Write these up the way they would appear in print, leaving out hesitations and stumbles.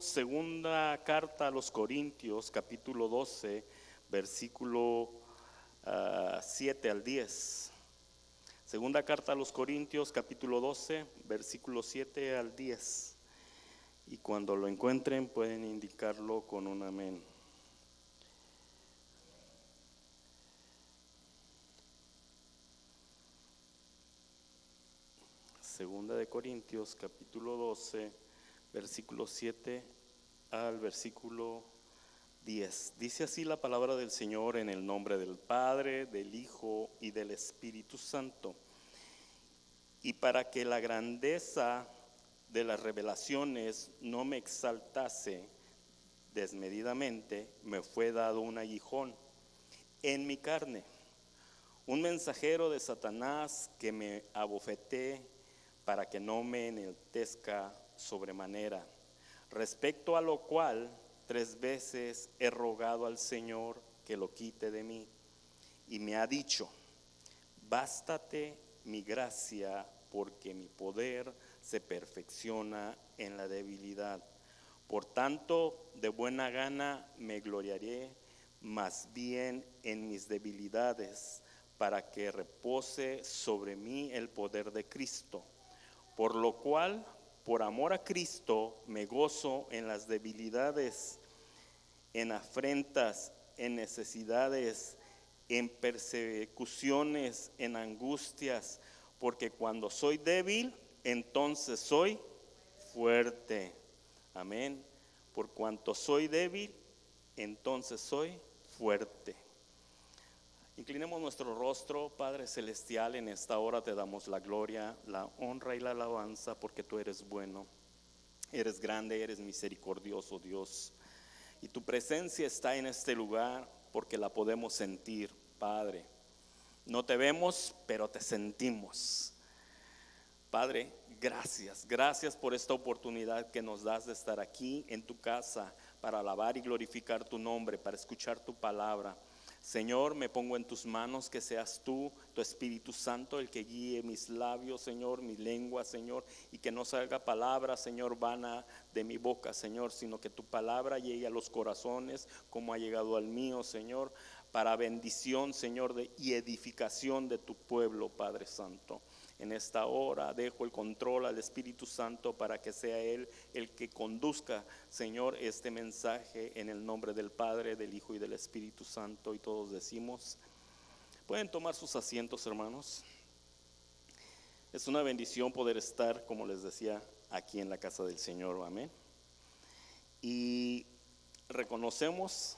segunda carta a los Corintios, capítulo 12, versículo 7 al 10. Segunda carta a los Corintios, capítulo 12, versículo 7 al 10. Y cuando lo encuentren pueden indicarlo con un amén. Segunda de Corintios, capítulo 12, versículo 7 al versículo 10. Dice así la palabra del Señor: en el nombre del Padre, del Hijo y del Espíritu Santo. Y para que la grandeza de las revelaciones no me exaltase desmedidamente, me fue dado un aguijón en mi carne, un mensajero de Satanás que me abofetee para que no me enaltezca sobremanera. Respecto a lo cual 3 veces he rogado al Señor que lo quite de mí, y me ha dicho: bástate mi gracia, porque mi poder se perfecciona en la debilidad. Por tanto, de buena gana me gloriaré más bien en mis debilidades, para que repose sobre mí el poder de Cristo. Por lo cual, por amor a Cristo, me gozo en las debilidades, en afrentas, en necesidades, en persecuciones, en angustias, porque cuando soy débil, entonces soy fuerte. Amén. Por cuanto soy débil, entonces soy fuerte. Inclinemos nuestro rostro. Padre celestial, en esta hora te damos la gloria, la honra y la alabanza, porque tú eres bueno, eres grande, eres misericordioso, Dios. Y tu presencia está en este lugar porque la podemos sentir, Padre. No te vemos, pero te sentimos. Padre, gracias por esta oportunidad que nos das de estar aquí en tu casa para alabar y glorificar tu nombre, para escuchar tu palabra. Señor, me pongo en tus manos, que seas tú, tu Espíritu Santo, el que guíe mis labios, Señor, mi lengua, Señor, y que no salga palabra, Señor, vana de mi boca, Señor, sino que tu palabra llegue a los corazones como ha llegado al mío, Señor, para bendición, Señor, y edificación de tu pueblo, Padre Santo. En esta hora dejo el control al Espíritu Santo para que sea Él el que conduzca, Señor, este mensaje, en el nombre del Padre, del Hijo y del Espíritu Santo. Y todos decimos, pueden tomar sus asientos, hermanos. Es una bendición poder estar, como les decía, aquí en la casa del Señor, amén. Y reconocemos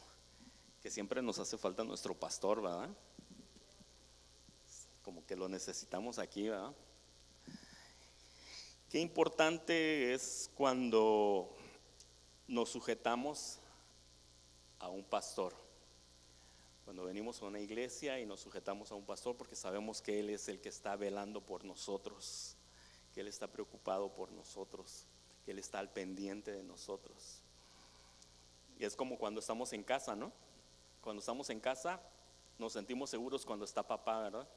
que siempre nos hace falta nuestro pastor, ¿verdad? Como que lo necesitamos aquí, ¿verdad? Qué importante es cuando nos sujetamos a un pastor. Cuando venimos a una iglesia y nos sujetamos a un pastor, porque sabemos que Él es el que está velando por nosotros, que Él está preocupado por nosotros, que Él está al pendiente de nosotros. Y es como cuando estamos en casa, ¿no? Cuando estamos en casa nos sentimos seguros cuando está papá, ¿verdad?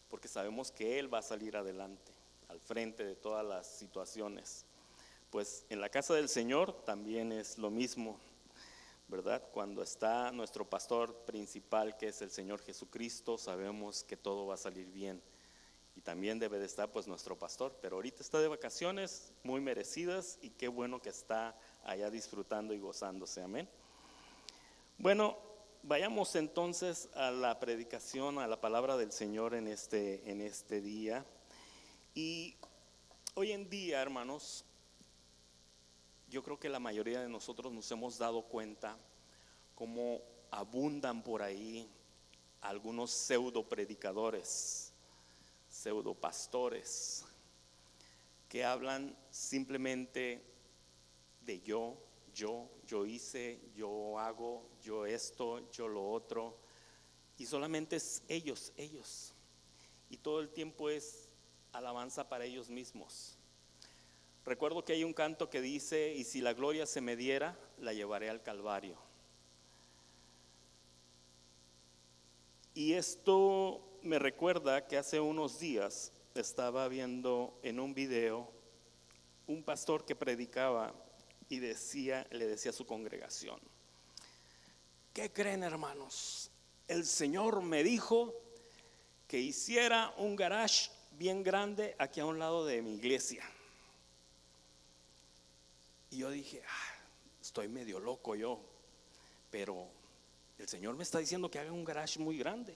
Porque sabemos que Él va a salir adelante, al frente de todas las situaciones. Pues en la casa del Señor también es lo mismo, ¿verdad? Cuando está nuestro pastor principal, que es el Señor Jesucristo, sabemos que todo va a salir bien. Y también debe de estar pues nuestro pastor, pero ahorita está de vacaciones muy merecidas, y qué bueno que está allá disfrutando y gozándose, amén. Bueno, vayamos entonces a la predicación, a la palabra del Señor en este día. Y hoy en día, hermanos, yo creo que la mayoría de nosotros nos hemos dado cuenta cómo abundan por ahí algunos pseudo predicadores, pseudo pastores, que hablan simplemente de yo hice, yo hago, yo esto, yo lo otro, y solamente es ellos, y todo el tiempo es alabanza para ellos mismos. Recuerdo que hay un canto que dice: y si la gloria se me diera, la llevaré al Calvario. Y esto me recuerda que hace unos días estaba viendo en un video un pastor que predicaba y le decía a su congregación: ¿qué creen, hermanos? El Señor me dijo que hiciera un garage bien grande aquí a un lado de mi iglesia. Y yo dije: estoy medio loco yo, pero el Señor me está diciendo que haga un garage muy grande.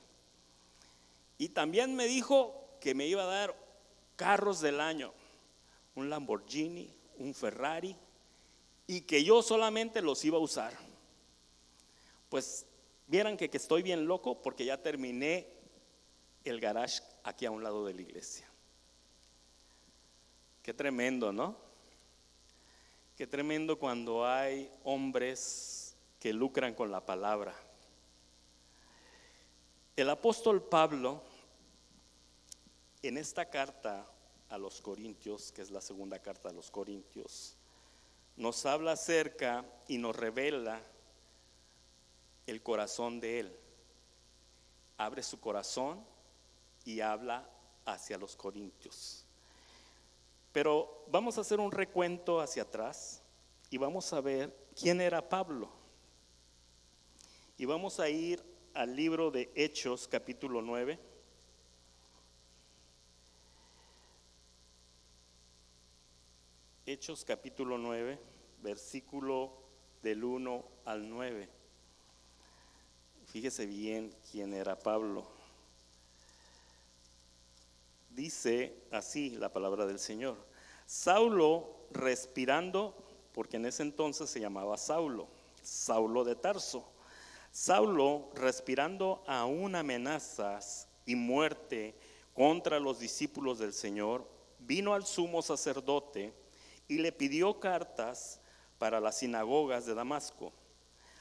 Y también me dijo que me iba a dar carros del año, un Lamborghini, un Ferrari, y que yo solamente los iba a usar. Pues vieran que estoy bien loco, porque ya terminé el garage aquí a un lado de la iglesia. Qué tremendo, ¿no? Qué tremendo cuando hay hombres que lucran con la palabra. El apóstol Pablo, en esta carta a los Corintios, que es la segunda carta a los Corintios, nos habla acerca y nos revela el corazón de él. Abre su corazón y habla hacia los Corintios. Pero vamos a hacer un recuento hacia atrás y vamos a ver quién era Pablo. Y vamos a ir al libro de Hechos, capítulo 9. Hechos, capítulo 9, versículo del 1 al 9. Fíjese bien quién era Pablo. Dice así la palabra del Señor: Saulo, respirando, porque en ese entonces se llamaba Saulo, Saulo de Tarso. Saulo, respirando aún amenazas y muerte contra los discípulos del Señor, vino al sumo sacerdote y le pidió cartas para las sinagogas de Damasco,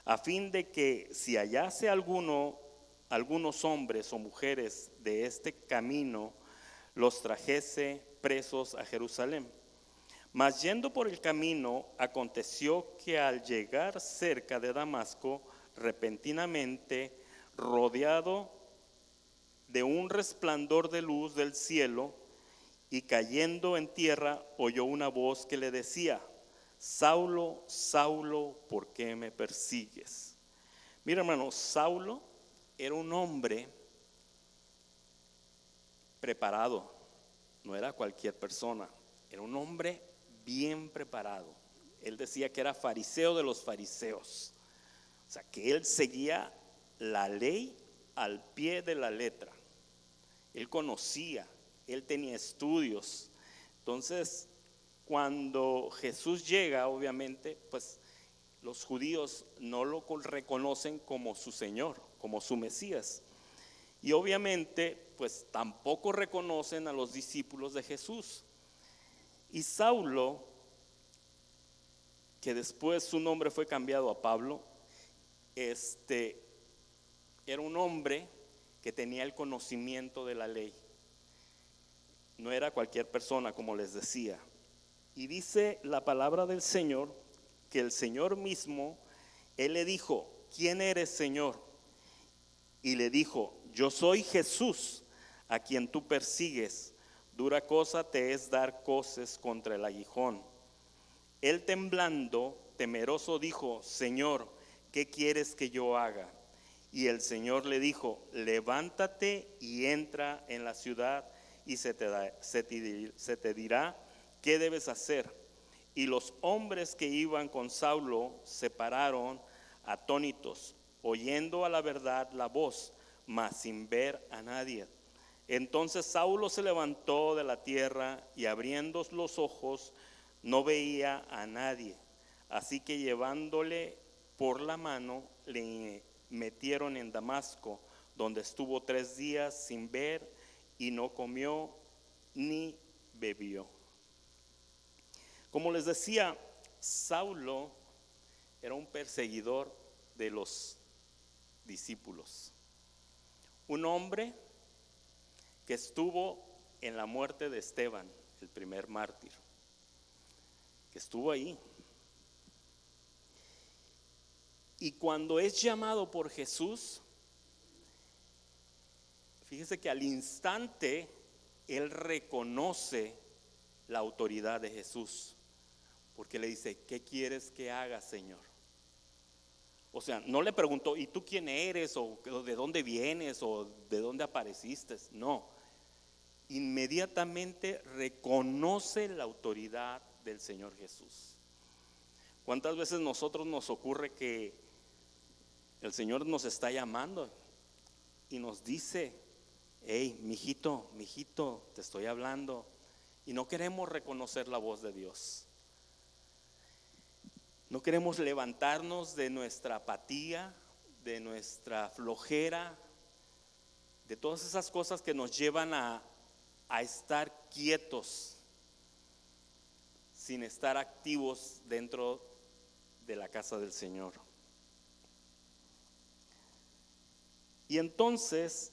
a fin de que si hallase algunos hombres o mujeres de este camino, los trajese presos a Jerusalén. Mas yendo por el camino, aconteció que al llegar cerca de Damasco, repentinamente, rodeado de un resplandor de luz del cielo, y cayendo en tierra, oyó una voz que le decía: Saulo, Saulo, ¿por qué me persigues? Mira, hermano, Saulo era un hombre preparado, no era cualquier persona, era un hombre bien preparado. Él decía que era fariseo de los fariseos, o sea, que él seguía la ley al pie de la letra. Él conocía, él tenía estudios. Entonces, cuando Jesús llega, obviamente, pues los judíos no lo reconocen como su Señor, como su Mesías. Y obviamente, pues tampoco reconocen a los discípulos de Jesús. Y Saulo, que después su nombre fue cambiado a Pablo, era un hombre que tenía el conocimiento de la ley. No era cualquier persona, como les decía. Y dice la palabra del Señor que el Señor mismo, él le dijo: ¿quién eres, Señor? Y le dijo: yo soy Jesús, a quien tú persigues. Dura cosa te es dar coces contra el aguijón. Él, temblando, temeroso, dijo: Señor, ¿qué quieres que yo haga? Y el Señor le dijo: levántate y entra en la ciudad, y se te dirá qué debes hacer. Y los hombres que iban con Saulo se pararon atónitos, oyendo a la verdad la voz, mas sin ver a nadie. Entonces Saulo se levantó de la tierra y, abriendo los ojos, no veía a nadie. Así que, llevándole por la mano, le metieron en Damasco, donde estuvo 3 días sin ver, y no comió ni bebió. Como les decía, Saulo era un perseguidor de los discípulos, un hombre que estuvo en la muerte de Esteban, el primer mártir, que estuvo ahí. Y cuando es llamado por Jesús, fíjese que al instante él reconoce la autoridad de Jesús, porque le dice, ¿qué quieres que haga, Señor? O sea, no le preguntó, ¿y tú quién eres? O ¿de dónde vienes? O ¿de dónde apareciste? No, inmediatamente reconoce la autoridad del Señor Jesús. ¿Cuántas veces nosotros nos ocurre que el Señor nos está llamando y nos dice, hey, mijito, te estoy hablando? Y no queremos reconocer la voz de Dios. No queremos levantarnos de nuestra apatía, de nuestra flojera, de todas esas cosas que nos llevan a estar quietos, sin estar activos dentro de la casa del Señor. Y entonces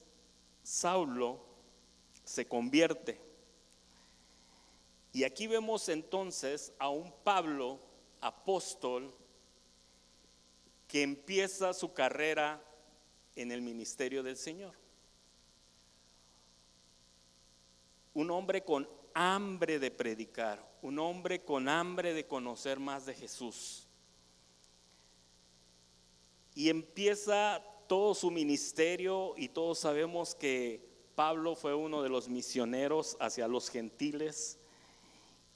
Saulo se convierte. Y aquí vemos entonces a un Pablo apóstol que empieza su carrera en el ministerio del Señor. Un hombre con hambre de predicar, un hombre con hambre de conocer más de Jesús. Y empieza todo su ministerio, y todos sabemos que Pablo fue uno de los misioneros hacia los gentiles,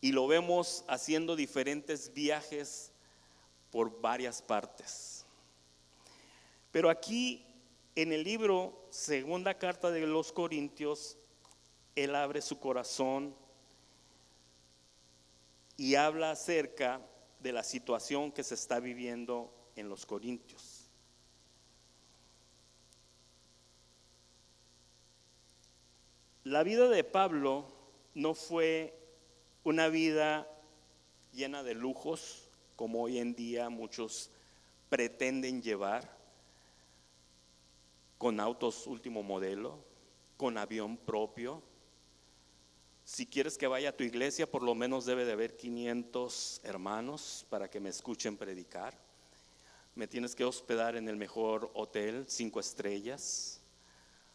y lo vemos haciendo diferentes viajes por varias partes. Pero aquí en el libro, segunda carta de los Corintios, él abre su corazón y habla acerca de la situación que se está viviendo en los Corintios. La vida de Pablo no fue una vida llena de lujos, como hoy en día muchos pretenden llevar, con autos último modelo, con avión propio. Si quieres que vaya a tu iglesia, por lo menos debe de haber 500 hermanos para que me escuchen predicar. Me tienes que hospedar en el mejor hotel, 5 estrellas.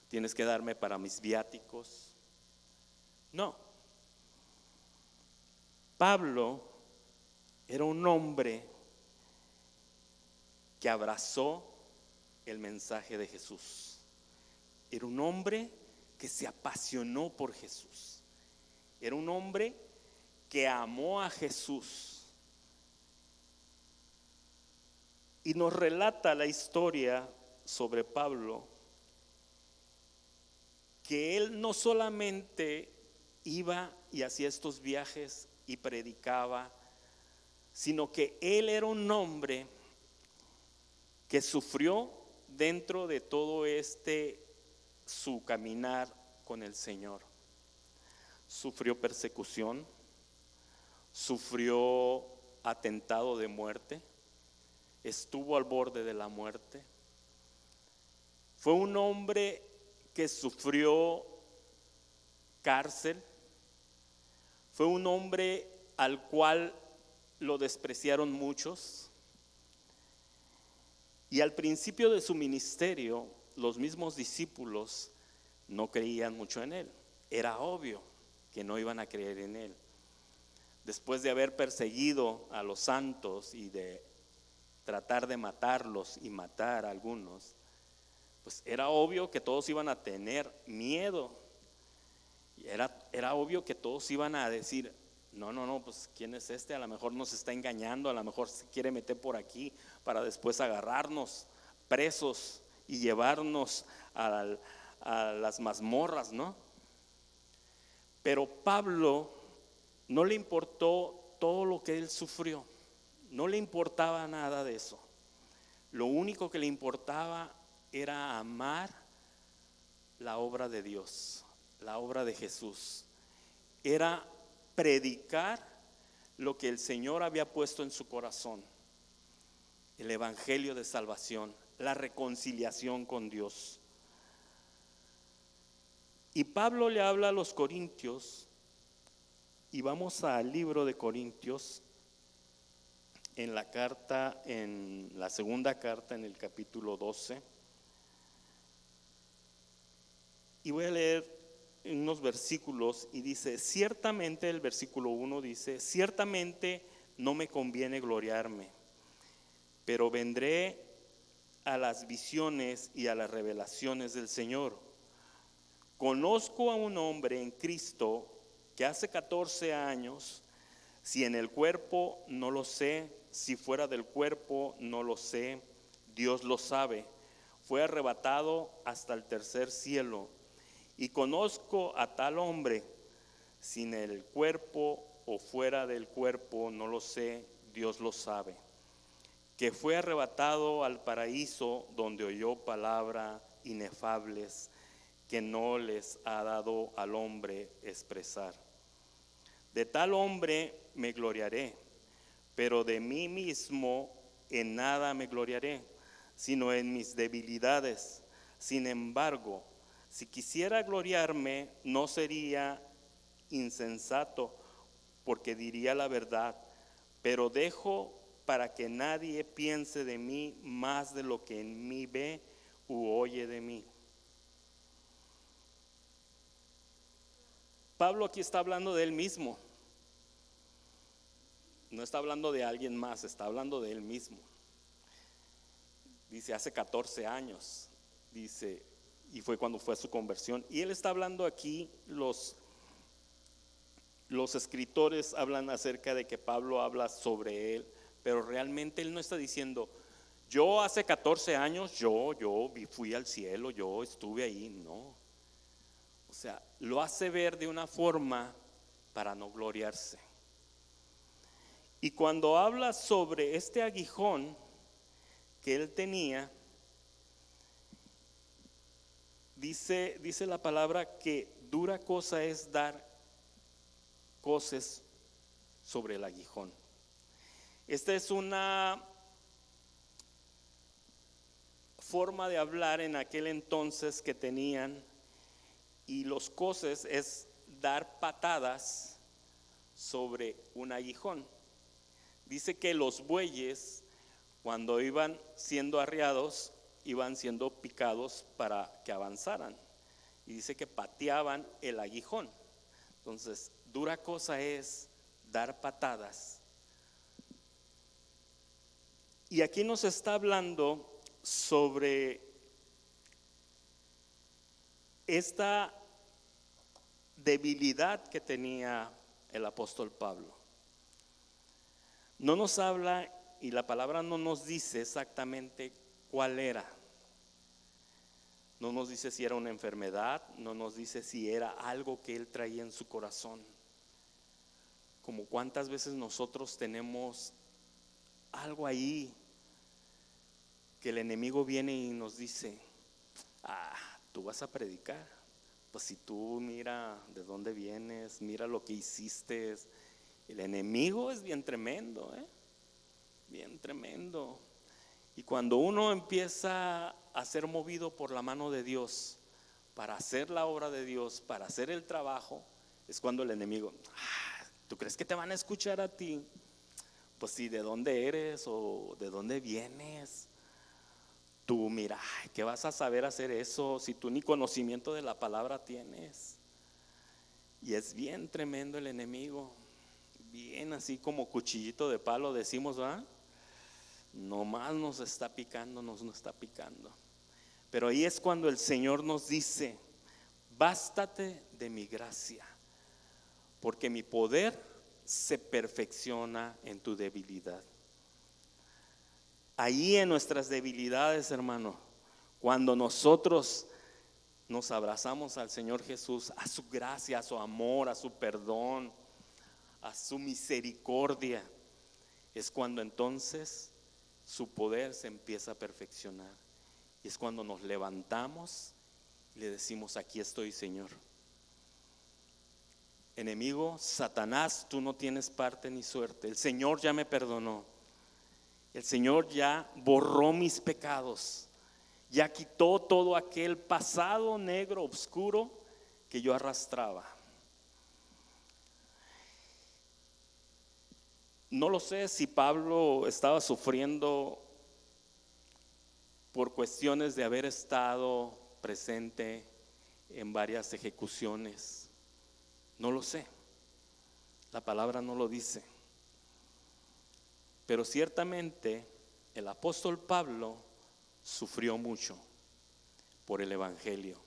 Tienes que darme para mis viáticos. No. Pablo era un hombre que abrazó el mensaje de Jesús. Era un hombre que se apasionó por Jesús. Era un hombre que amó a Jesús. Y nos relata la historia sobre Pablo, que él no solamente iba y hacía estos viajes y predicaba, sino que él era un hombre que sufrió dentro de todo su caminar con el Señor. Sufrió persecución, sufrió atentado de muerte, estuvo al borde de la muerte. Fue un hombre que sufrió cárcel. Fue un hombre al cual lo despreciaron muchos. Y al principio de su ministerio, los mismos discípulos no creían mucho en él. Era obvio que no iban a creer en él. Después de haber perseguido a los santos y de tratar de matarlos y matar a algunos, pues era obvio que todos iban a tener miedo. Y era obvio que todos iban a decir, no, pues ¿quién es este? A lo mejor nos está engañando, a lo mejor se quiere meter por aquí para después agarrarnos presos y llevarnos a las mazmorras, ¿no? Pero Pablo no le importó todo lo que él sufrió, no le importaba nada de eso. Lo único que le importaba era amar la obra de Dios, la obra de Jesús. Era predicar lo que el Señor había puesto en su corazón, el evangelio de salvación, la reconciliación con Dios. Y Pablo le habla a los corintios, y vamos al libro de Corintios, en la segunda carta, en el capítulo 12, y voy a leer unos versículos, y dice, ciertamente, el versículo 1 dice, ciertamente no me conviene gloriarme, pero vendré a las visiones y a las revelaciones del Señor. Conozco a un hombre en Cristo que hace 14 años, si en el cuerpo no lo sé, si fuera del cuerpo no lo sé, Dios lo sabe, fue arrebatado hasta el tercer cielo. Y conozco a tal hombre, si en el cuerpo o fuera del cuerpo no lo sé, Dios lo sabe, que fue arrebatado al paraíso, donde oyó palabras inefables que no les ha dado al hombre expresar. De tal hombre me gloriaré, pero de mí mismo en nada me gloriaré, sino en mis debilidades. Sin embargo, si quisiera gloriarme, no sería insensato, porque diría la verdad, pero dejo para que nadie piense de mí más de lo que en mí ve u oye de mí. Pablo aquí está hablando de él mismo. No está hablando de alguien más, está hablando de él mismo. Dice, hace 14 años, dice, y fue cuando fue su conversión. Y él está hablando aquí, los escritores hablan acerca de que Pablo habla sobre él, pero realmente él no está diciendo, yo hace 14 años, yo fui al cielo, yo estuve ahí, no. O sea, lo hace ver de una forma para no gloriarse. Y cuando habla sobre este aguijón que él tenía, dice la palabra que dura cosa es dar coces sobre el aguijón. Esta es una forma de hablar en aquel entonces que tenían, y los coces es dar patadas sobre un aguijón. Dice que los bueyes, cuando iban siendo arriados, iban siendo picados para que avanzaran, y dice que pateaban el aguijón. Entonces, dura cosa es dar patadas. Y aquí nos está hablando sobre esta debilidad que tenía el apóstol Pablo. No nos habla, y la palabra no nos dice exactamente cuál era. No nos dice si era una enfermedad, no nos dice si era algo que él traía en su corazón. Como cuántas veces nosotros tenemos algo ahí que el enemigo viene y nos dice, tú vas a predicar, pues si tú mira de dónde vienes, mira lo que hiciste. El enemigo es bien tremendo, bien tremendo. Y cuando uno empieza a ser movido por la mano de Dios para hacer la obra de Dios, para hacer el trabajo, es cuando el enemigo, ¿tú crees que te van a escuchar a ti? Pues si de dónde eres o de dónde vienes. Tú mira, ¿qué vas a saber hacer eso si tú ni conocimiento de la palabra tienes? Y es bien tremendo el enemigo, bien así como cuchillito de palo decimos, ¿verdad? Nomás nos está picando, nos está picando. Pero ahí es cuando el Señor nos dice, bástate de mi gracia, porque mi poder se perfecciona en tu debilidad. Ahí en nuestras debilidades, hermano, cuando nosotros nos abrazamos al Señor Jesús, a su gracia, a su amor, a su perdón, a su misericordia, es cuando entonces su poder se empieza a perfeccionar. Y es cuando nos levantamos y le decimos, aquí estoy, Señor. Enemigo, Satanás, tú no tienes parte ni suerte. El Señor ya me perdonó. El Señor ya borró mis pecados. Ya quitó todo aquel pasado negro, oscuro que yo arrastraba. No lo sé si Pablo estaba sufriendo por cuestiones de haber estado presente en varias ejecuciones. No lo sé. La palabra no lo dice. Pero ciertamente el apóstol Pablo sufrió mucho por el evangelio.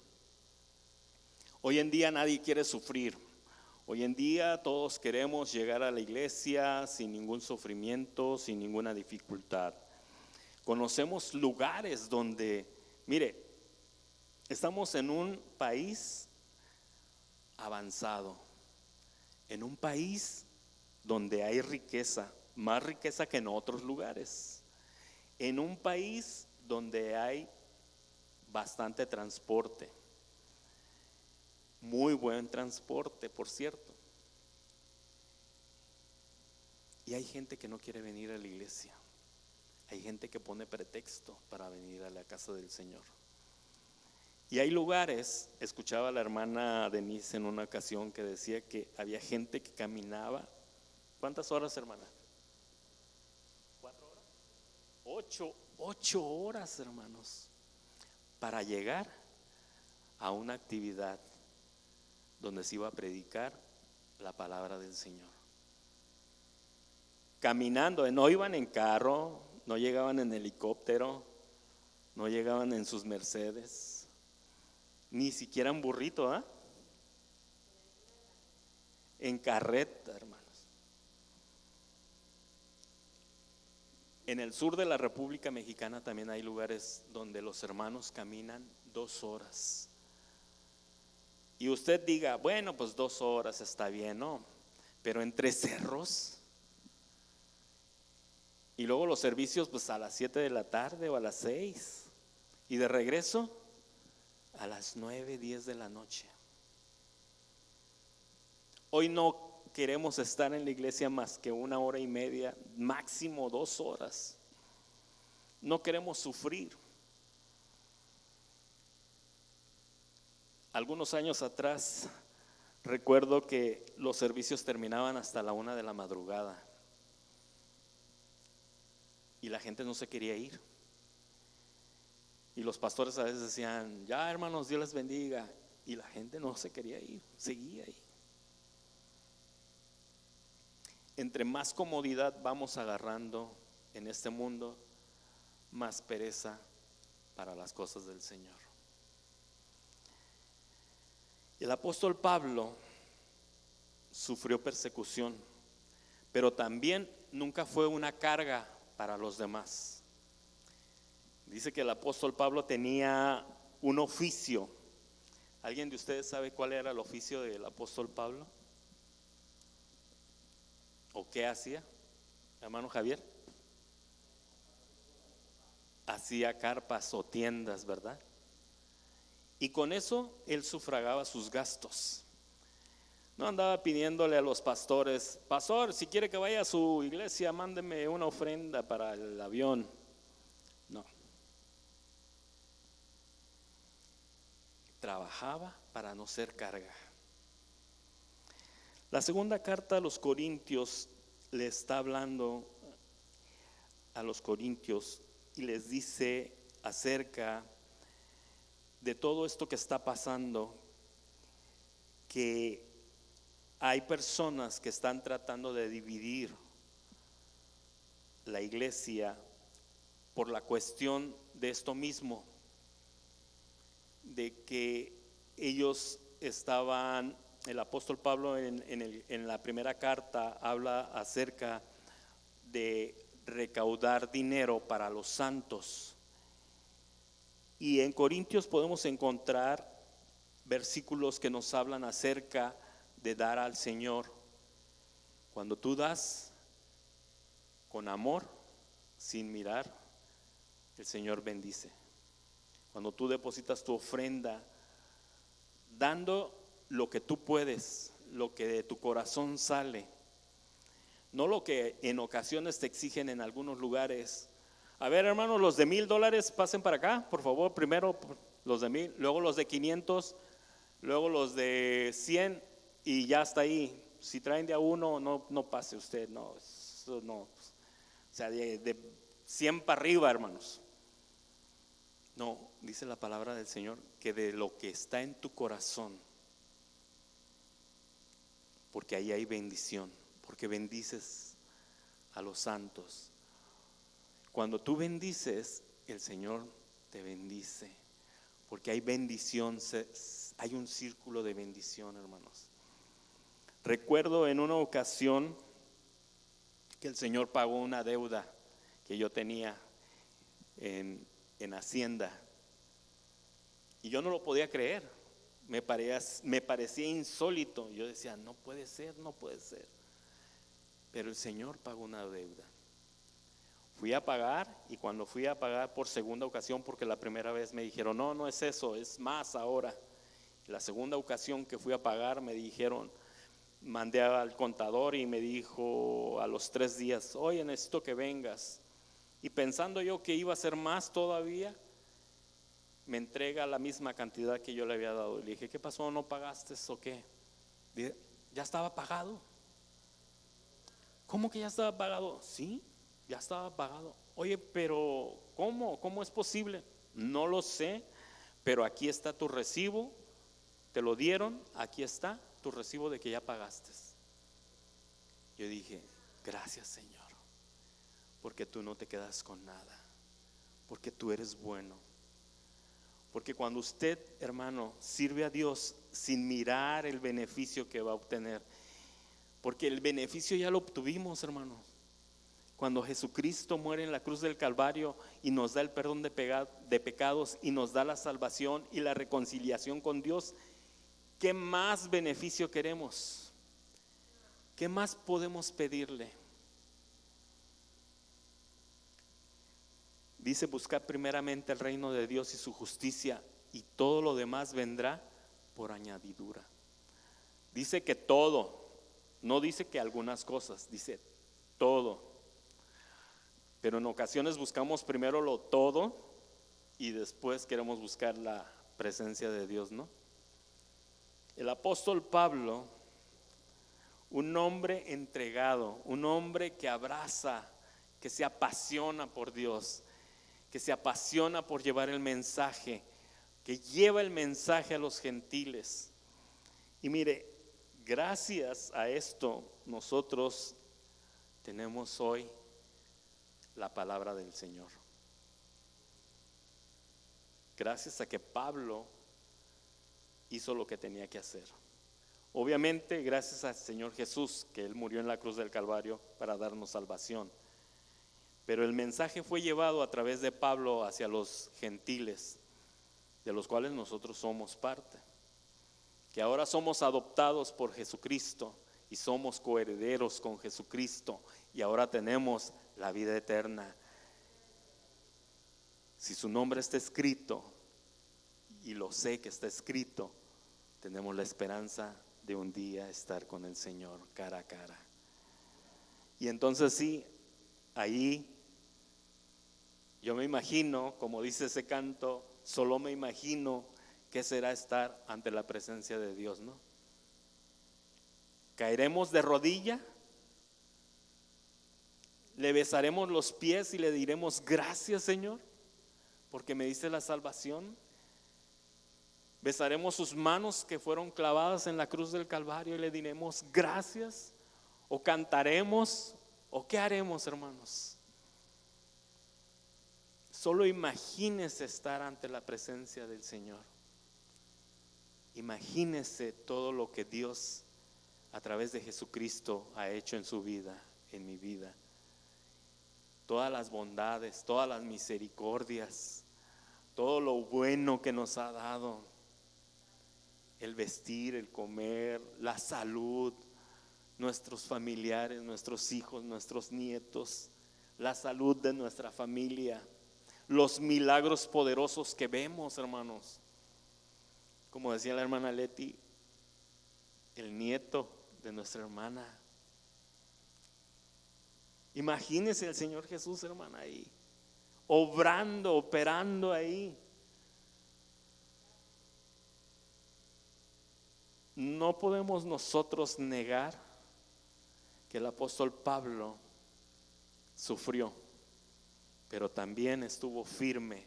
Hoy en día nadie quiere sufrir. Hoy en día todos queremos llegar a la iglesia sin ningún sufrimiento, sin ninguna dificultad. Conocemos lugares donde, mire, estamos en un país avanzado, en un país donde hay riqueza, más riqueza que en otros lugares, en un país donde hay bastante transporte, muy buen transporte, por cierto. Y hay gente que no quiere venir a la iglesia. Hay gente que pone pretexto para venir a la casa del Señor. Y hay lugares, escuchaba a la hermana Denise en una ocasión que decía que había gente que caminaba. ¿Cuántas horas, hermana? 4 horas. 8 horas, hermanos, para llegar a una actividad donde se iba a predicar la palabra del Señor. Caminando, no iban en carro, no llegaban en helicóptero, no llegaban en sus Mercedes, ni siquiera en burrito, ¿eh? En carreta, hermanos. En el sur de la República Mexicana también hay lugares donde los hermanos caminan 2 horas. Y usted diga, bueno, pues 2 horas está bien, ¿no? Pero entre cerros. Y luego los servicios pues a las 7 de la tarde o a las 6. Y de regreso a las 9, 10 de la noche. Hoy no queremos estar en la iglesia más que 1 hora y media, máximo 2 horas. No queremos sufrir. Algunos años atrás recuerdo que los servicios terminaban hasta la 1 de la madrugada y la gente no se quería ir. Y los pastores a veces decían, ya hermanos, Dios les bendiga. Y la gente no se quería ir, seguía ahí. Entre más comodidad vamos agarrando en este mundo, más pereza para las cosas del Señor. El apóstol Pablo sufrió persecución, pero también nunca fue una carga para los demás. Dice que el apóstol Pablo tenía un oficio. ¿Alguien de ustedes sabe cuál era el oficio del apóstol Pablo? ¿O qué hacía, hermano Javier? Hacía carpas o tiendas, ¿verdad? Y con eso él sufragaba sus gastos. No andaba pidiéndole a los pastores, pastor, si quiere que vaya a su iglesia, mándeme una ofrenda para el avión. No. Trabajaba para no ser carga. La segunda carta a los Corintios le está hablando a los Corintios y les dice acerca de todo esto que está pasando, que hay personas que están tratando de dividir la iglesia por la cuestión de esto mismo, de que ellos estaban, el apóstol Pablo en la primera carta habla acerca de recaudar dinero para los santos. Y en Corintios podemos encontrar versículos que nos hablan acerca de dar al Señor. Cuando tú das con amor, sin mirar, el Señor bendice. Cuando tú depositas tu ofrenda, dando lo que tú puedes, lo que de tu corazón sale, no lo que en ocasiones te exigen en algunos lugares. A ver, hermanos, los de $1,000 pasen para acá, por favor. Primero los de 1,000, luego los de 500, luego los de 100 y ya está ahí. Si traen de a uno, no pase usted, no, eso no. O sea, de 100 para arriba, hermanos. No, dice la palabra del Señor que de lo que está en tu corazón, porque ahí hay bendición, porque bendices a los santos. Cuando tú bendices, el Señor te bendice, porque hay bendición, hay un círculo de bendición, hermanos. Recuerdo en una ocasión que el Señor pagó una deuda que yo tenía en Hacienda, y yo no lo podía creer. Me parecía insólito. Yo decía, no puede ser, no puede ser. Pero el Señor pagó una deuda. Fui a pagar, y cuando fui a pagar por segunda ocasión, porque la primera vez me dijeron, no, no es eso, es más ahora. La segunda ocasión que fui a pagar me dijeron, mandé al contador y me dijo a los 3 días, oye, necesito que vengas. Y pensando yo que iba a ser más todavía, me entrega la misma cantidad que yo le había dado. Y le dije, ¿qué pasó? ¿No pagaste o qué? Dije, ya estaba pagado. ¿Cómo que ya estaba pagado? Sí, ya estaba pagado. Oye, pero ¿cómo? ¿Cómo es posible? No lo sé, pero aquí está tu recibo. Te lo dieron, aquí está tu recibo de que ya pagaste. Yo dije, gracias, Señor, porque tú no te quedas con nada, porque tú eres bueno. Porque cuando usted, hermano, sirve a Dios sin mirar el beneficio que va a obtener, porque el beneficio ya lo obtuvimos, hermano. Cuando Jesucristo muere en la cruz del Calvario y nos da el perdón de pecados y nos da la salvación y la reconciliación con Dios, ¿qué más beneficio queremos? ¿Qué más podemos pedirle? Dice, buscar primeramente el reino de Dios y su justicia, y todo lo demás vendrá por añadidura. Dice que todo, no dice que algunas cosas, dice todo. Pero en ocasiones buscamos primero lo todo y después queremos buscar la presencia de Dios, ¿no? El apóstol Pablo, un hombre entregado, un hombre que abraza, que se apasiona por Dios, que se apasiona por llevar el mensaje, que lleva el mensaje a los gentiles. Y mire, gracias a esto nosotros tenemos hoy la palabra del Señor. Gracias a que Pablo hizo lo que tenía que hacer. Obviamente gracias al Señor Jesús, que Él murió en la cruz del Calvario para darnos salvación. Pero el mensaje fue llevado a través de Pablo hacia los gentiles, de los cuales nosotros somos parte. Que ahora somos adoptados por Jesucristo y somos coherederos con Jesucristo, y ahora tenemos la vida eterna. Si su nombre está escrito, y lo sé que está escrito, tenemos la esperanza de un día estar con el Señor cara a cara. Y entonces sí, ahí yo me imagino, como dice ese canto, solo me imagino qué será estar ante la presencia de Dios, ¿no? Caeremos de rodilla, le besaremos los pies y le diremos gracias, Señor, porque me diste la salvación. Besaremos sus manos que fueron clavadas en la cruz del Calvario y le diremos gracias, o cantaremos, o qué haremos, hermanos. Solo imagínese estar ante la presencia del Señor. Imagínese todo lo que Dios a través de Jesucristo ha hecho en su vida, en mi vida. Todas las bondades, todas las misericordias, todo lo bueno que nos ha dado. El vestir, el comer, la salud, nuestros familiares, nuestros hijos, nuestros nietos, la salud de nuestra familia, los milagros poderosos que vemos, hermanos. Como decía la hermana Leti, el nieto de nuestra hermana. Imagínese el Señor Jesús, hermana, ahí, obrando, operando ahí. No podemos nosotros negar que el apóstol Pablo sufrió, pero también estuvo firme.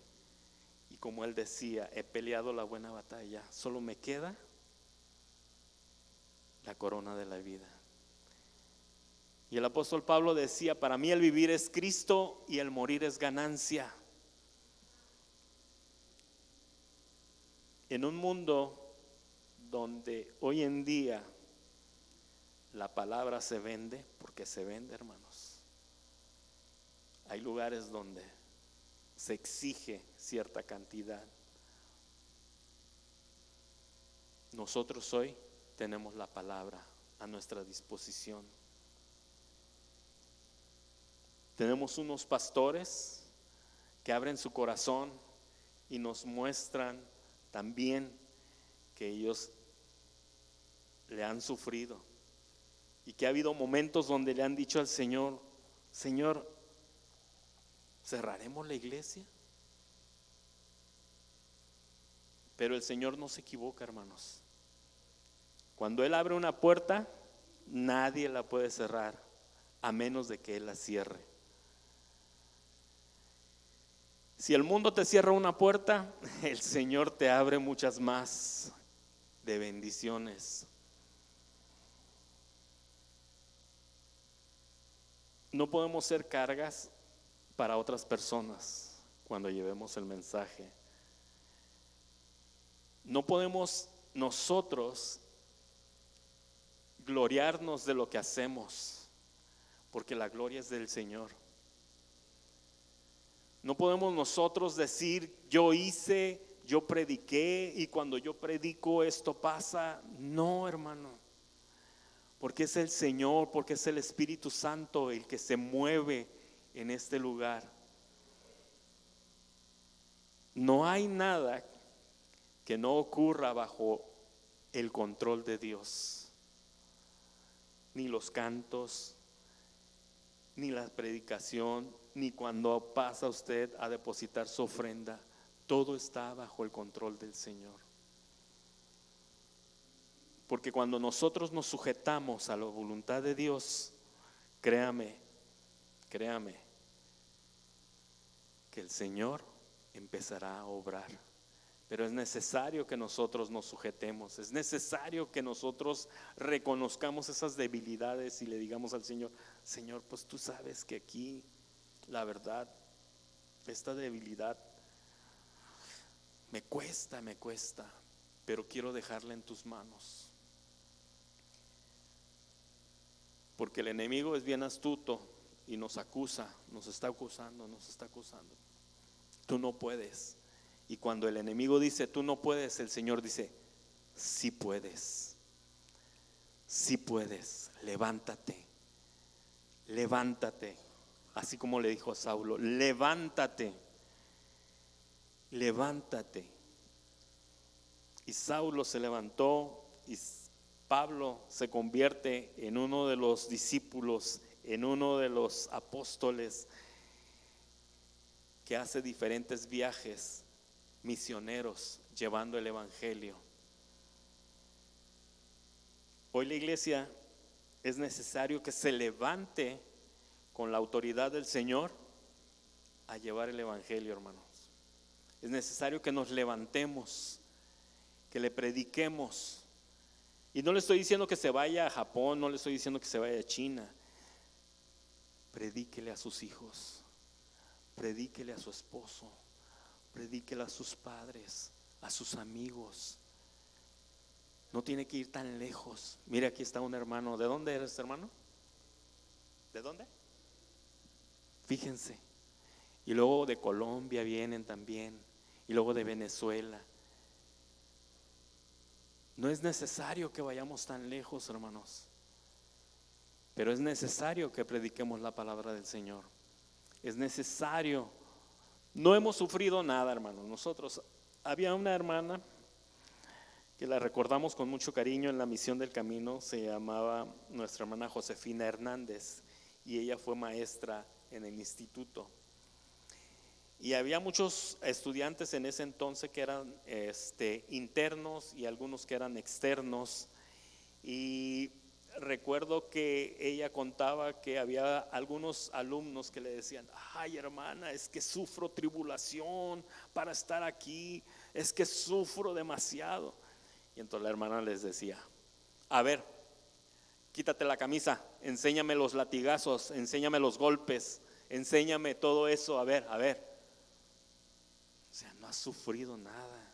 Y como él decía, he peleado la buena batalla, solo me queda la corona de la vida. Y el apóstol Pablo decía, para mí el vivir es Cristo y el morir es ganancia. En un mundo donde hoy en día la palabra se vende, porque se vende, hermanos. Hay lugares donde se exige cierta cantidad. Nosotros hoy tenemos la palabra a nuestra disposición. Tenemos unos pastores que abren su corazón y nos muestran también que ellos le han sufrido y que ha habido momentos donde le han dicho al Señor, Señor, ¿cerraremos la iglesia? Pero el Señor no se equivoca, hermanos. Cuando Él abre una puerta, nadie la puede cerrar a menos de que Él la cierre. Si el mundo te cierra una puerta, el Señor te abre muchas más de bendiciones. No podemos ser cargas para otras personas cuando llevemos el mensaje. No podemos nosotros gloriarnos de lo que hacemos, porque la gloria es del Señor. No podemos nosotros decir, yo hice, yo prediqué y cuando yo predico esto pasa. No, hermano, porque es el Señor, porque es el Espíritu Santo el que se mueve en este lugar. No hay nada que no ocurra bajo el control de Dios. Ni los cantos, ni la predicación, ni cuando pasa usted a depositar su ofrenda. Todo está bajo el control del Señor. Porque cuando nosotros nos sujetamos a la voluntad de Dios, créame, que el Señor empezará a obrar. Pero es necesario que nosotros nos sujetemos, es necesario que nosotros reconozcamos esas debilidades y le digamos al Señor, Señor, pues tú sabes que aquí, la verdad, esta debilidad me cuesta, pero quiero dejarla en tus manos. Porque el enemigo es bien astuto y nos acusa, nos está acusando. Tú no puedes. Y cuando el enemigo dice tú no puedes, el Señor dice sí puedes, levántate, así como le dijo a Saulo, levántate. Y Saulo se levantó y Pablo se convierte en uno de los discípulos, en uno de los apóstoles que hace diferentes viajes misioneros llevando el evangelio. Hoy la iglesia es necesario que se levante con la autoridad del Señor a llevar el evangelio, hermanos. Es necesario que nos levantemos, que le prediquemos. Y no le estoy diciendo que se vaya a Japón, no le estoy diciendo que se vaya a China. Predíquele a sus hijos, predíquele a su esposo, predíquele a sus padres, a sus amigos. No tiene que ir tan lejos. Mire, aquí está un hermano. ¿De dónde eres, hermano? ¿De dónde? Fíjense. Y luego de Colombia vienen también. Y luego de Venezuela. No es necesario que vayamos tan lejos, hermanos. Pero es necesario que prediquemos la palabra del Señor. Es necesario. No hemos sufrido nada, hermanos. Nosotros, había una hermana que la recordamos con mucho cariño en la Misión del Camino. Se llamaba nuestra hermana Josefina Hernández. Y ella fue maestra en el instituto. Y había muchos estudiantes en ese entonces que eran internos y algunos que eran externos. Y recuerdo que ella contaba que había algunos alumnos que le decían: ay, hermana, es que sufro tribulación para estar aquí, es que sufro demasiado. Y entonces la hermana les decía: a ver, quítate la camisa, enséñame los latigazos, enséñame los golpes, enséñame todo eso, a ver. O sea, no has sufrido nada.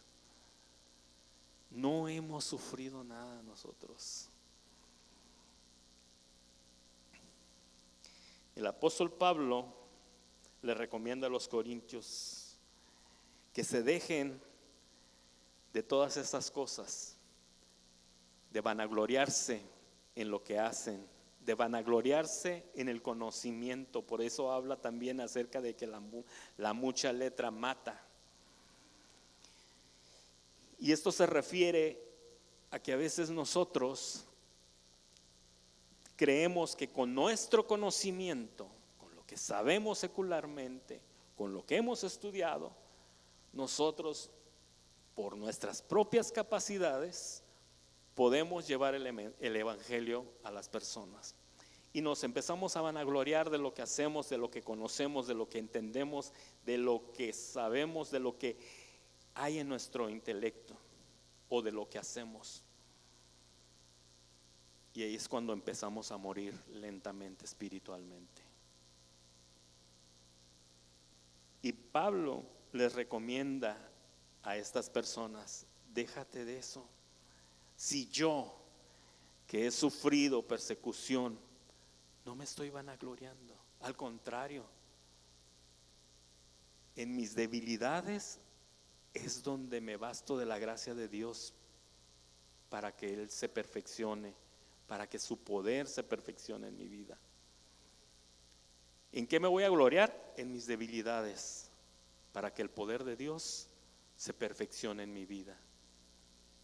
No hemos sufrido nada nosotros. El apóstol Pablo le recomienda a los corintios que se dejen de todas estas cosas, de vanagloriarse en lo que hacen, de vanagloriarse en el conocimiento. Por eso habla también acerca de que la mucha letra mata. Y esto se refiere a que a veces nosotros creemos que con nuestro conocimiento, con lo que sabemos secularmente, con lo que hemos estudiado, nosotros por nuestras propias capacidades podemos llevar el evangelio a las personas. Y nos empezamos a vanagloriar de lo que hacemos, de lo que conocemos, de lo que entendemos, de lo que sabemos, de lo que hay en nuestro intelecto o de lo que hacemos. Y ahí es cuando empezamos a morir lentamente espiritualmente. Y Pablo les recomienda a estas personas: déjate de eso. Si yo, que he sufrido persecución, no me estoy vanagloriando, al contrario, en mis debilidades es donde me basto de la gracia de Dios para que Él se perfeccione, para que su poder se perfeccione en mi vida. ¿En qué me voy a gloriar? En mis debilidades, para que el poder de Dios se perfeccione en mi vida.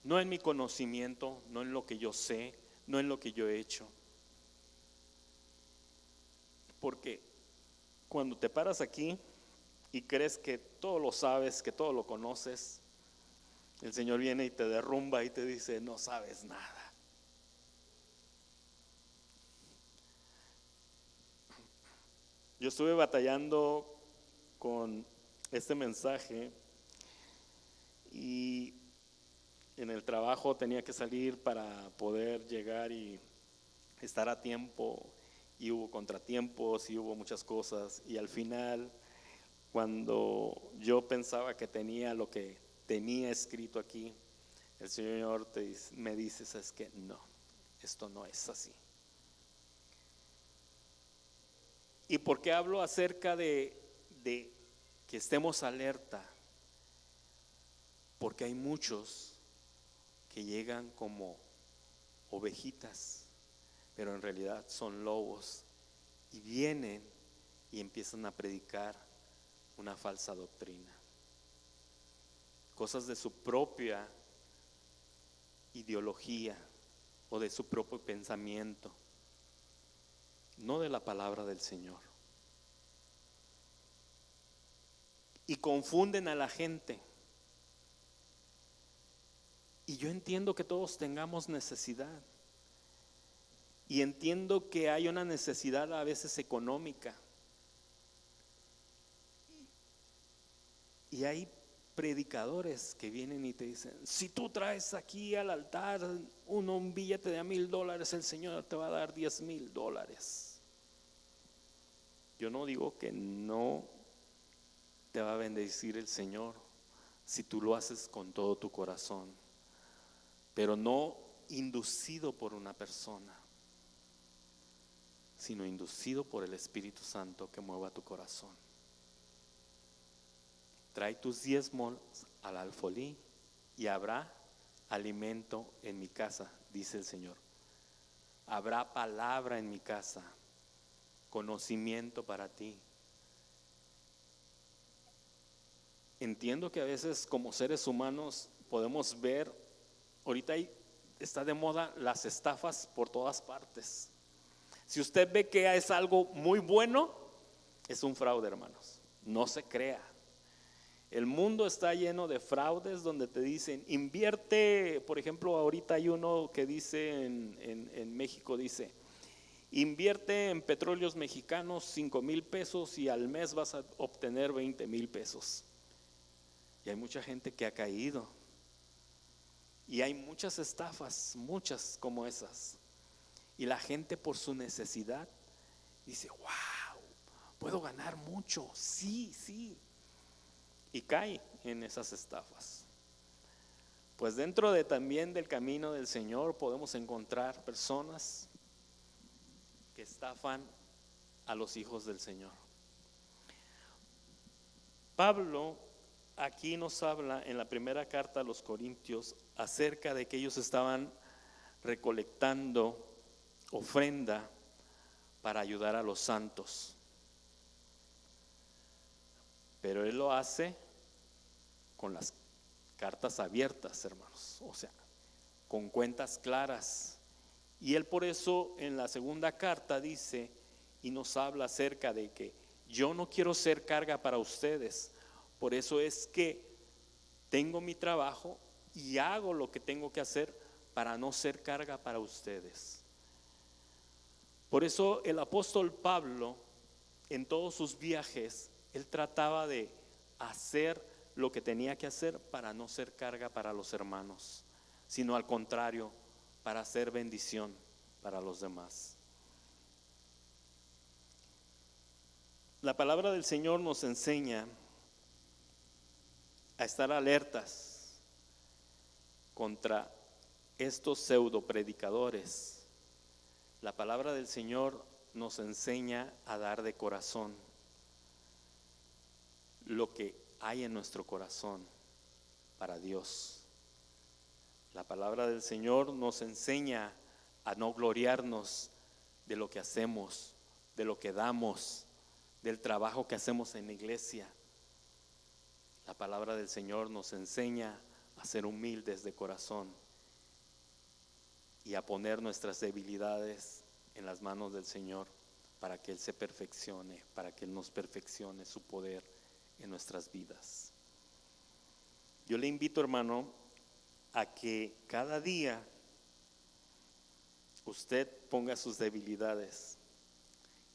No en mi conocimiento, no en lo que yo sé, no en lo que yo he hecho. Porque cuando te paras aquí y crees que todo lo sabes, que todo lo conoces, el Señor viene y te derrumba y te dice: no sabes nada. Yo estuve batallando con este mensaje y en el trabajo tenía que salir para poder llegar y estar a tiempo, y hubo contratiempos y hubo muchas cosas, y al final, cuando yo pensaba que tenía lo que tenía escrito aquí, el Señor me dice: es que no, esto no es así. ¿Y por qué hablo acerca de que estemos alerta? Porque hay muchos que llegan como ovejitas, pero en realidad son lobos, y vienen y empiezan a predicar una falsa doctrina, cosas de su propia ideología o de su propio pensamiento, no de la palabra del Señor. Y confunden a la gente. Y yo entiendo que todos tengamos necesidad. Y entiendo que hay una necesidad a veces económica. Y hay predicadores que vienen y te dicen: si tú traes aquí al altar un billete de $1,000, el Señor te va a dar $10,000. Yo no digo que no te va a bendecir el Señor si tú lo haces con todo tu corazón, pero no inducido por una persona, sino inducido por el Espíritu Santo que mueva tu corazón. Trae tus diezmos al alfolí y habrá alimento en mi casa, dice el Señor. Habrá palabra en mi casa, conocimiento para ti. Entiendo que a veces como seres humanos podemos ver, ahorita está de moda las estafas por todas partes. Si usted ve que es algo muy bueno, es un fraude, hermanos. No se crea. El mundo está lleno de fraudes donde te dicen: invierte. Por ejemplo, ahorita hay uno que dice en México, dice: invierte en petróleos mexicanos 5,000 pesos y al mes vas a obtener 20,000 pesos. Y hay mucha gente que ha caído. Y hay muchas estafas, muchas como esas. Y la gente por su necesidad dice, wow, puedo ganar mucho, sí, sí. Y cae en esas estafas. Pues dentro de también del camino del Señor podemos encontrar personas que estafan a los hijos del Señor. Pablo aquí nos habla en la primera carta a los Corintios acerca de que ellos estaban recolectando ofrenda para ayudar a los santos. Pero él lo hace con las cartas abiertas, hermanos, o sea, con cuentas claras. Y él por eso en la segunda carta dice y nos habla acerca de que yo no quiero ser carga para ustedes, por eso es que tengo mi trabajo y hago lo que tengo que hacer para no ser carga para ustedes. Por eso el apóstol Pablo en todos sus viajes, él trataba de hacer lo que tenía que hacer para no ser carga para los hermanos, sino al contrario, para hacer bendición para los demás. La palabra del Señor nos enseña a estar alertas contra estos pseudo predicadores. La palabra del Señor nos enseña a dar de corazón lo que hay en nuestro corazón para Dios. La palabra del Señor nos enseña a no gloriarnos de lo que hacemos, de lo que damos, del trabajo que hacemos en la iglesia. La palabra del Señor nos enseña a ser humildes de corazón y a poner nuestras debilidades en las manos del Señor para que Él se perfeccione, para que Él nos perfeccione su poder en nuestras vidas. Yo le invito, hermano, a que cada día usted ponga sus debilidades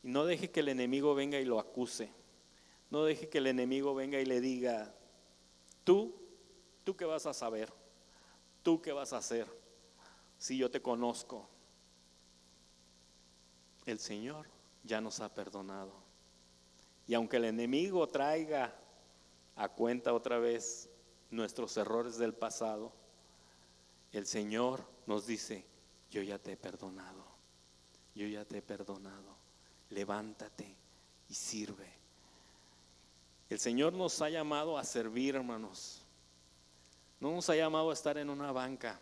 y no deje que el enemigo venga y lo acuse. No deje que el enemigo venga y le diga, tú qué vas a saber, tú qué vas a hacer si yo te conozco. El Señor ya nos ha perdonado. Y aunque el enemigo traiga a cuenta otra vez nuestros errores del pasado, el Señor nos dice, yo ya te he perdonado, yo ya te he perdonado, levántate y sirve. El Señor nos ha llamado a servir, hermanos. No nos ha llamado a estar en una banca.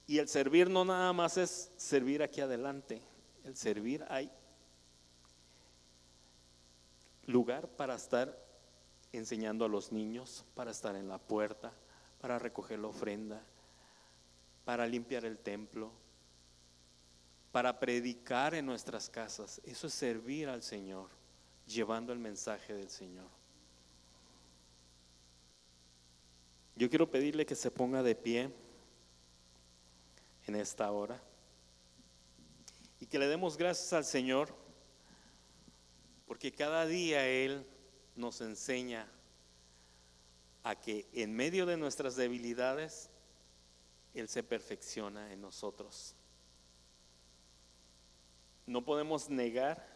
Y el servir no nada más es servir aquí adelante. El servir hay lugar para estar enseñando a los niños, para estar en la puerta, para recoger la ofrenda, para limpiar el templo, para predicar en nuestras casas. Eso es servir al Señor, llevando el mensaje del Señor. Yo quiero pedirle que se ponga de pie en esta hora y que le demos gracias al Señor, porque cada día Él nos enseña a que en medio de nuestras debilidades Él se perfecciona en nosotros. No podemos negar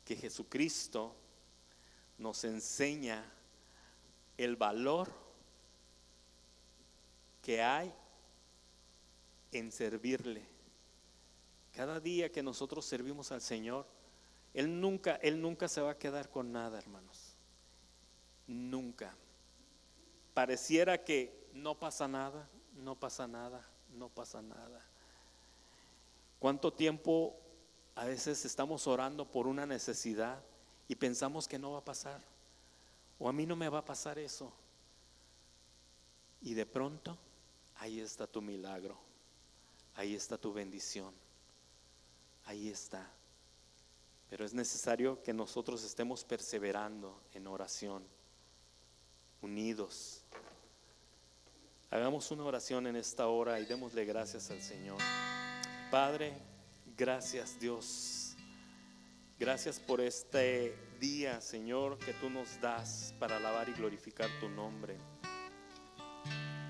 que Jesucristo nos enseña el valor que hay en servirle. Cada día que nosotros servimos al Señor, Él nunca se va a quedar con nada, hermanos. Nunca. Pareciera que no pasa nada, no pasa nada, no pasa nada. ¿Cuánto tiempo a veces estamos orando por una necesidad y pensamos que no va a pasar? O a mí no me va a pasar eso. Y de pronto, ahí está tu milagro, ahí está tu bendición, ahí está. Pero es necesario que nosotros estemos perseverando en oración, unidos. Hagamos una oración en esta hora y démosle gracias al Señor. Padre, gracias Dios. Gracias por este día, Señor, que tú nos das para alabar y glorificar tu nombre.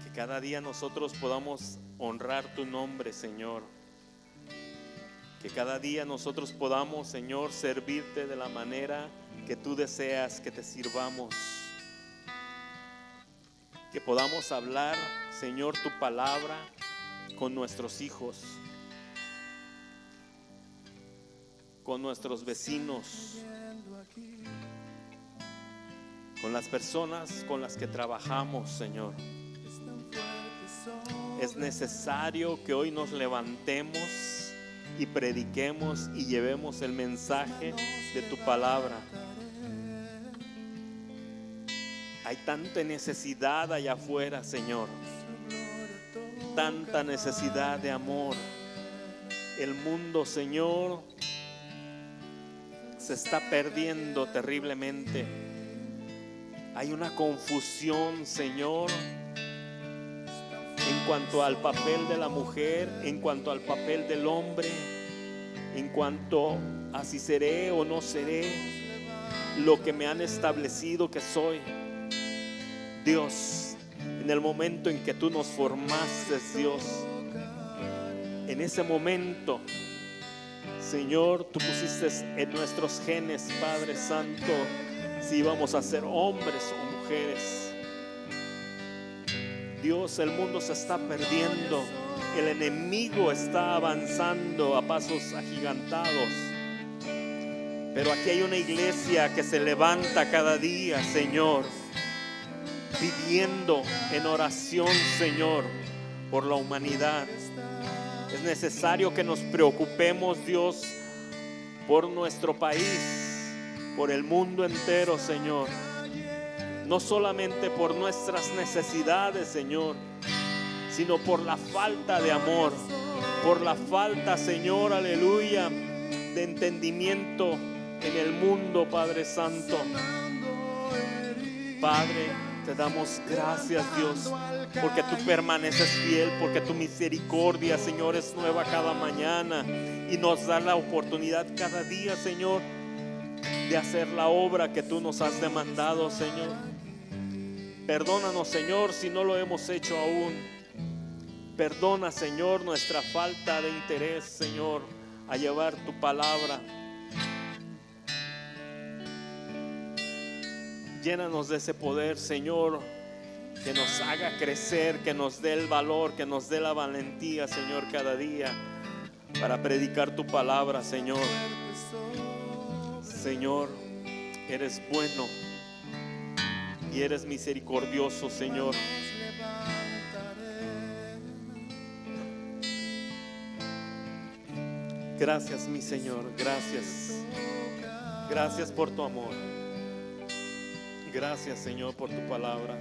Que cada día nosotros podamos honrar tu nombre, Señor. Que cada día nosotros podamos, Señor, servirte de la manera que tú deseas que te sirvamos. Que podamos hablar, Señor, tu palabra con nuestros hijos, con nuestros vecinos, con las personas con las que trabajamos, Señor. Es necesario que hoy nos levantemos y prediquemos y llevemos el mensaje de tu palabra. Hay tanta necesidad allá afuera, Señor. Tanta necesidad de amor. El mundo, Señor, se está perdiendo terriblemente. Hay una confusión, Señor, en cuanto al papel de la mujer, en cuanto al papel del hombre, en cuanto a si seré o no seré lo que me han establecido que soy. Dios, en el momento en que tú nos formaste, Dios, en ese momento, Señor, tú pusiste en nuestros genes, Padre Santo, si íbamos a ser hombres o mujeres. Dios, el mundo se está perdiendo, el enemigo está avanzando a pasos agigantados, pero aquí hay una iglesia que se levanta cada día, Señor, pidiendo en oración, Señor, por la humanidad. Es necesario que nos preocupemos, Dios, por nuestro país, por el mundo entero, Señor. No solamente por nuestras necesidades, Señor, sino por la falta de amor, por la falta, Señor, aleluya, de entendimiento en el mundo, Padre Santo. Padre, te damos gracias, Dios, porque tú permaneces fiel, porque tu misericordia, Señor, es nueva cada mañana y nos da la oportunidad cada día, Señor, de hacer la obra que tú nos has demandado, Señor. Perdónanos, Señor, si no lo hemos hecho aún. Perdona, Señor, nuestra falta de interés, Señor, a llevar tu palabra. Llénanos de ese poder, Señor, que nos haga crecer, que nos dé el valor, que nos dé la valentía, Señor, cada día para predicar tu palabra, Señor. Señor, eres bueno y eres misericordioso, Señor. Gracias, mi Señor, gracias. Gracias por tu amor. Gracias, Señor, por tu palabra.